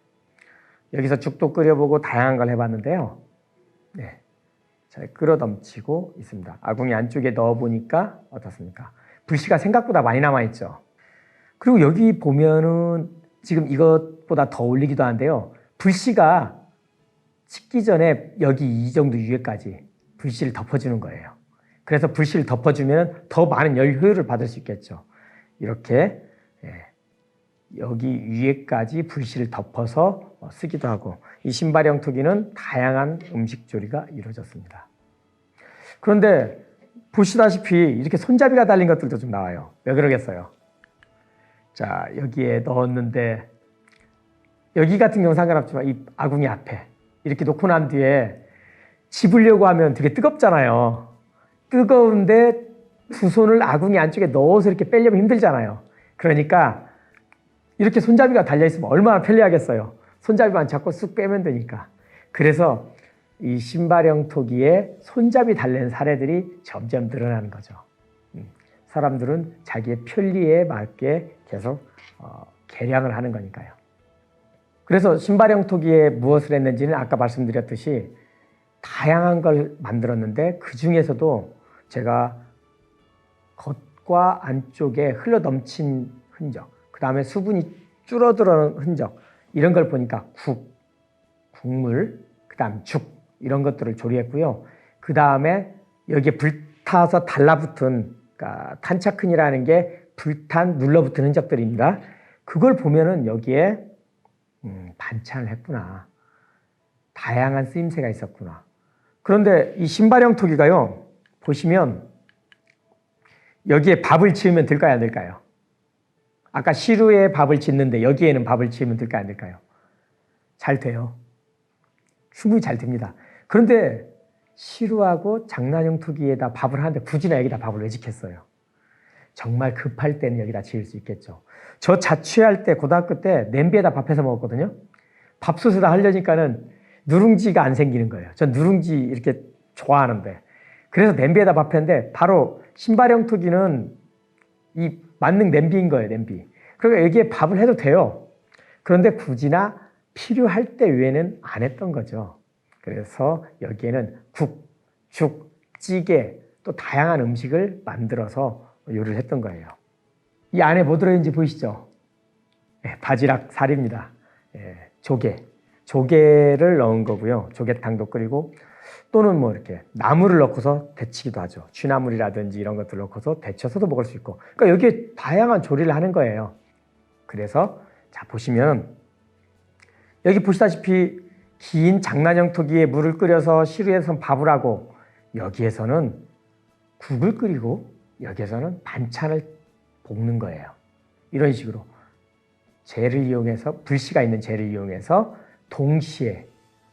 A: 여기서 죽도 끓여보고 다양한 걸 해봤는데요. 네, 잘 끓어 넘치고 있습니다. 아궁이 안쪽에 넣어보니까 어떻습니까? 불씨가 생각보다 많이 남아있죠. 그리고 여기 보면은 지금 이것보다 더 올리기도 한데요. 불씨가 식기 전에 여기 이 정도 위에까지 불씨를 덮어주는 거예요. 그래서 불씨를 덮어주면 더 많은 열 효율을 받을 수 있겠죠. 이렇게 여기 위에까지 불씨를 덮어서 쓰기도 하고 이 신발형 토기는 다양한 음식 조리가 이루어졌습니다. 그런데 보시다시피 이렇게 손잡이가 달린 것들도 좀 나와요. 왜 그러겠어요? 자, 여기에 넣었는데 여기 같은 경우 상관없지만 이 아궁이 앞에 이렇게 놓고 난 뒤에 집으려고 하면 되게 뜨겁잖아요. 뜨거운데 두 손을 아궁이 안쪽에 넣어서 이렇게 빼려면 힘들잖아요. 그러니까 이렇게 손잡이가 달려있으면 얼마나 편리하겠어요. 손잡이만 잡고 쑥 빼면 되니까. 그래서 이 신발형 토기에 손잡이 달린 사례들이 점점 늘어나는 거죠. 사람들은 자기의 편리에 맞게 계속 개량을 하는 거니까요. 그래서 신발형 토기에 무엇을 했는지는 아까 말씀드렸듯이 다양한 걸 만들었는데 그 중에서도 제가 겉과 안쪽에 흘러넘친 흔적, 그 다음에 수분이 줄어드는 흔적 이런 걸 보니까 국물, 그 다음 죽 이런 것들을 조리했고요. 그 다음에 여기에 불타서 달라붙은 그러니까 탄착흔이라는 게 불탄 눌러붙은 흔적들입니다. 그걸 보면은 여기에 반찬을 했구나. 다양한 쓰임새가 있었구나. 그런데 이 신발형 토기가요. 보시면 여기에 밥을 지으면 될까요? 안 될까요? 아까 시루에 밥을 짓는데 여기에는 밥을 지으면 될까요? 안 될까요? 잘 돼요. 충분히 잘 됩니다. 그런데 시루하고 장난형 토기에다 밥을 하는데 굳이나 여기다 밥을 왜 짓겠어요? 정말 급할 때는 여기다 지을 수 있겠죠. 저 자취할 때 고등학교 때 냄비에다 밥해서 먹었거든요. 밥솥에다 하려니까는 누룽지가 안 생기는 거예요. 전 누룽지 이렇게 좋아하는데. 그래서 냄비에다 밥했는데 바로 신발형 토기는 이 만능 냄비인 거예요. 냄비. 그러니까 여기에 밥을 해도 돼요. 그런데 굳이나 필요할 때 외에는 안 했던 거죠. 그래서 여기에는 국, 죽, 찌개 또 다양한 음식을 만들어서 요리를 했던 거예요. 이 안에 뭐 들어있는지 보이시죠? 바지락 살입니다. 조개를 넣은 거고요. 조개탕도 끓이고 또는 뭐 이렇게 나물을 넣고서 데치기도 하죠. 취나물이라든지 이런 것들 넣고서 데쳐서도 먹을 수 있고. 그러니까 여기에 다양한 조리를 하는 거예요. 그래서 자 보시면 여기 보시다시피 긴 장난형 토기에 물을 끓여서 시루에서 밥을 하고 여기에서는 국을 끓이고 여기에서는 반찬을 볶는 거예요. 이런 식으로 재를 이용해서 불씨가 있는 재를 이용해서 동시에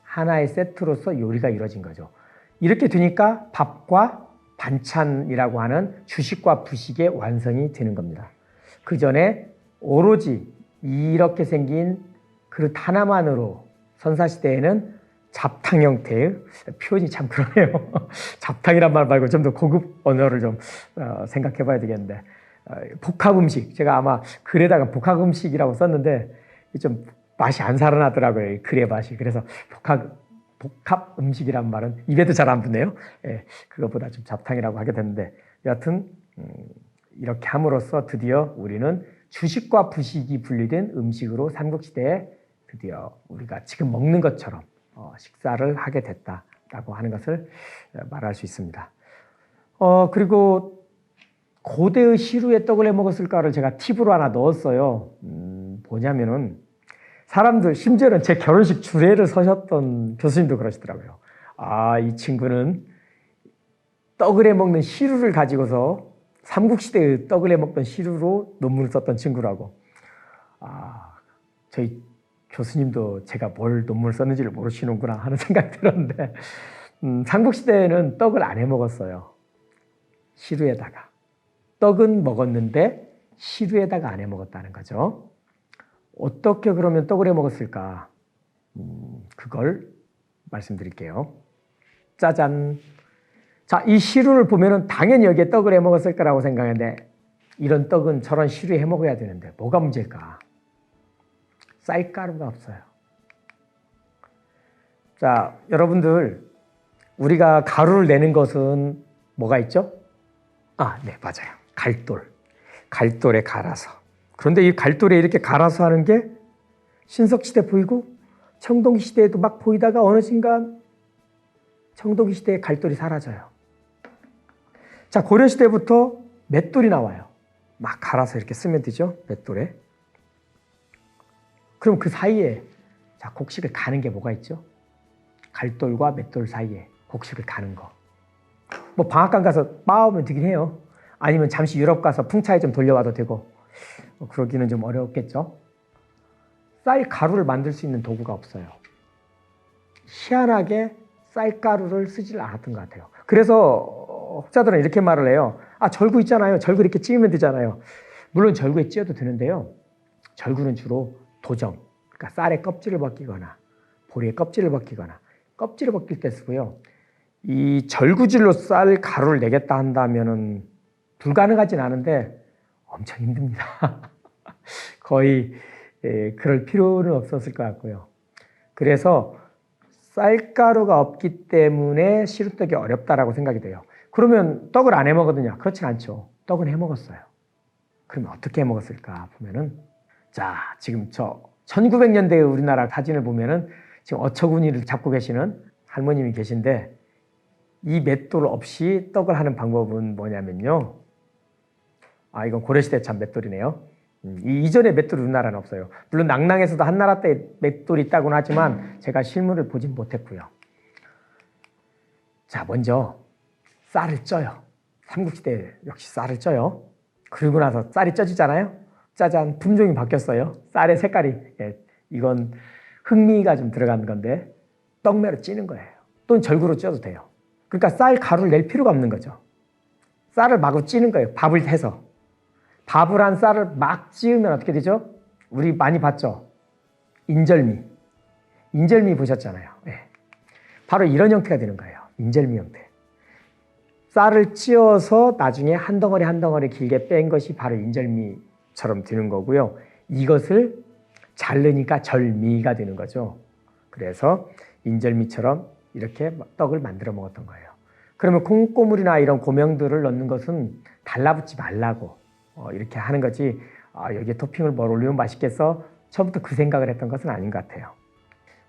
A: 하나의 세트로서 요리가 이루어진 거죠. 이렇게 되니까 밥과 반찬이라고 하는 주식과 부식의 완성이 되는 겁니다. 그 전에 오로지 이렇게 생긴 그릇 하나만으로 선사시대에는 잡탕 형태의 표현이 참 그러네요. 잡탕이란 말 말고 좀 더 고급 언어를 좀 생각해 봐야 되겠는데 복합 음식, 제가 아마 글에다가 복합 음식이라고 썼는데 좀 맛이 안 살아나더라고요. 글의 맛이. 그래서 복합 음식이란 말은 입에도 잘 안 붙네요. 그것보다 좀 잡탕이라고 하게 됐는데 여하튼 이렇게 함으로써 드디어 우리는 주식과 부식이 분리된 음식으로 삼국시대에 드디어 우리가 지금 먹는 것처럼 식사를 하게 됐다라고 하는 것을 말할 수 있습니다. 그리고 고대의 시루에 떡을 해 먹었을까를 제가 팁으로 하나 넣었어요. 뭐냐면은 사람들, 심지어는 제 결혼식 주례를 서셨던 교수님도 그러시더라고요. 아, 이 친구는 떡을 해먹는 시루를 가지고서 삼국시대의 떡을 해먹던 시루로 논문을 썼던 친구라고. 아, 저희 교수님도 제가 뭘 논문을 썼는지를 모르시는구나 하는 생각이 들었는데, 삼국시대에는 떡을 안 해먹었어요. 시루에다가. 떡은 먹었는데 시루에다가 안 해먹었다는 거죠. 어떻게 그러면 떡을 해먹었을까? 그걸 말씀드릴게요. 짜잔. 자, 이 시루를 보면은 당연히 여기에 떡을 해먹었을 거라고 생각하는데, 이런 떡은 저런 시루에 해먹어야 되는데 뭐가 문제일까? 쌀가루가 없어요. 자, 여러분들, 우리가 가루를 내는 것은 뭐가 있죠? 아, 네, 맞아요. 갈돌. 갈돌에 갈아서. 그런데 이 갈돌에 이렇게 갈아서 하는 게 신석시대 보이고 청동기 시대에도 막 보이다가 어느 순간 청동기 시대에 갈돌이 사라져요. 자, 고려시대부터 맷돌이 나와요. 막 갈아서 이렇게 쓰면 되죠, 맷돌에. 그럼 그 사이에 자, 곡식을 가는 게 뭐가 있죠? 갈돌과 맷돌 사이에 곡식을 가는 거. 뭐 방앗간 가서 빻으면 되긴 해요. 아니면 잠시 유럽 가서 풍차에 좀 돌려와도 되고. 그러기는 좀 어렵겠죠. 쌀 가루를 만들 수 있는 도구가 없어요. 희한하게 쌀가루를 쓰질 않았던 것 같아요. 그래서 학자들은 이렇게 말을 해요. 아, 절구 있잖아요. 절구 이렇게 찌우면 되잖아요. 물론 절구에 찌어도 되는데요. 절구는 주로 도정, 그러니까 쌀의 껍질을 벗기거나 보리의 껍질을 벗기거나 껍질을 벗길 때 쓰고요. 이 절구질로 쌀 가루를 내겠다 한다면은 불가능하진 않은데 엄청 힘듭니다. 거의 그럴 필요는 없었을 것 같고요. 그래서 쌀가루가 없기 때문에 시루떡이 어렵다라고 생각이 돼요. 그러면 떡을 안 해먹었느냐? 그렇진 않죠. 떡은 해먹었어요. 그러면 어떻게 해먹었을까 보면은, 자, 지금 저 1900년대의 우리나라 사진을 보면은 지금 어처구니를 잡고 계시는 할머님이 계신데, 이 맷돌 없이 떡을 하는 방법은 뭐냐면요. 아, 이건 고려시대 참 맷돌이네요. 이전에 맷돌이 우리나라는 없어요. 물론 낭랑에서도 한나라 때 맷돌이 있다고는 하지만 제가 실물을 보진 못했고요. 자, 먼저 쌀을 쪄요. 삼국시대 역시 쌀을 쪄요. 그리고 나서 쌀이 쪄지잖아요. 짜잔, 품종이 바뀌었어요. 쌀의 색깔이. 이건 흑미가 좀 들어간 건데 떡매로 찌는 거예요. 또는 절구로 쪄도 돼요. 그러니까 쌀 가루를 낼 필요가 없는 거죠. 쌀을 마구 찌는 거예요. 밥을 해서. 밥을 한 쌀을 막 찌우면 어떻게 되죠? 우리 많이 봤죠? 인절미. 인절미 보셨잖아요. 네. 바로 이런 형태가 되는 거예요. 인절미 형태. 쌀을 찌어서 나중에 한 덩어리 한 덩어리 길게 뺀 것이 바로 인절미처럼 되는 거고요. 이것을 자르니까 절미가 되는 거죠. 그래서 인절미처럼 이렇게 떡을 만들어 먹었던 거예요. 그러면 콩고물이나 이런 고명들을 넣는 것은 달라붙지 말라고 이렇게 하는 거지, 여기에 토핑을 뭘 올리면 맛있겠어? 처음부터 그 생각을 했던 것은 아닌 것 같아요.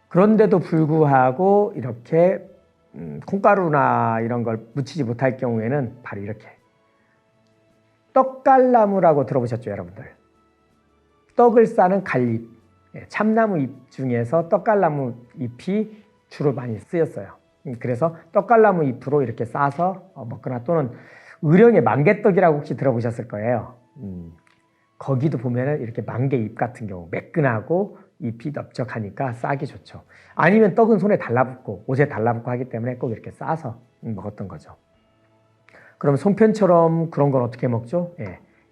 A: 그런데도 불구하고 이렇게 콩가루나 이런 걸 묻히지 못할 경우에는 바로 이렇게 떡갈나무라고 들어보셨죠, 여러분들? 떡을 싸는 갈잎, 참나무 잎 중에서 떡갈나무 잎이 주로 많이 쓰였어요. 그래서 떡갈나무 잎으로 이렇게 싸서 먹거나, 또는 의령의 만개떡이라고 혹시 들어보셨을 거예요. 거기도 보면은 이렇게 만개잎 같은 경우 매끈하고 잎이 넓적하니까 싸기 좋죠. 아니면 떡은 손에 달라붙고 옷에 달라붙고 하기 때문에 꼭 이렇게 싸서 먹었던 거죠. 그럼 송편처럼 그런 건 어떻게 먹죠?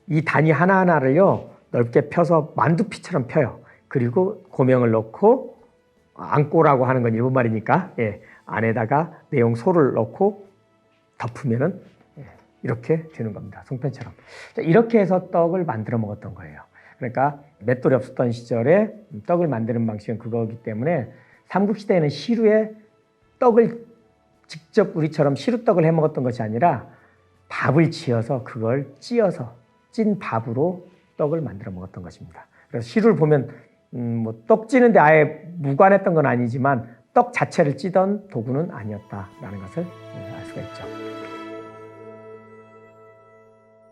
A: 이 단위 하나하나를요 넓게 펴서 만두피처럼 펴요. 그리고 고명을 넣고, 안꼬라고 하는 건 일본말이니까 안에다가 내용 소를 넣고 덮으면은 이렇게 되는 겁니다. 송편처럼. 이렇게 해서 떡을 만들어 먹었던 거예요. 그러니까 맷돌이 없었던 시절에 떡을 만드는 방식은 그거기 때문에 삼국시대에는 시루에 떡을 직접 우리처럼 시루떡을 해 먹었던 것이 아니라 밥을 지어서 그걸 찌어서 찐 밥으로 떡을 만들어 먹었던 것입니다. 그래서 시루를 보면 뭐 떡 찌는데 아예 무관했던 건 아니지만 떡 자체를 찌던 도구는 아니었다라는 것을 알 수가 있죠.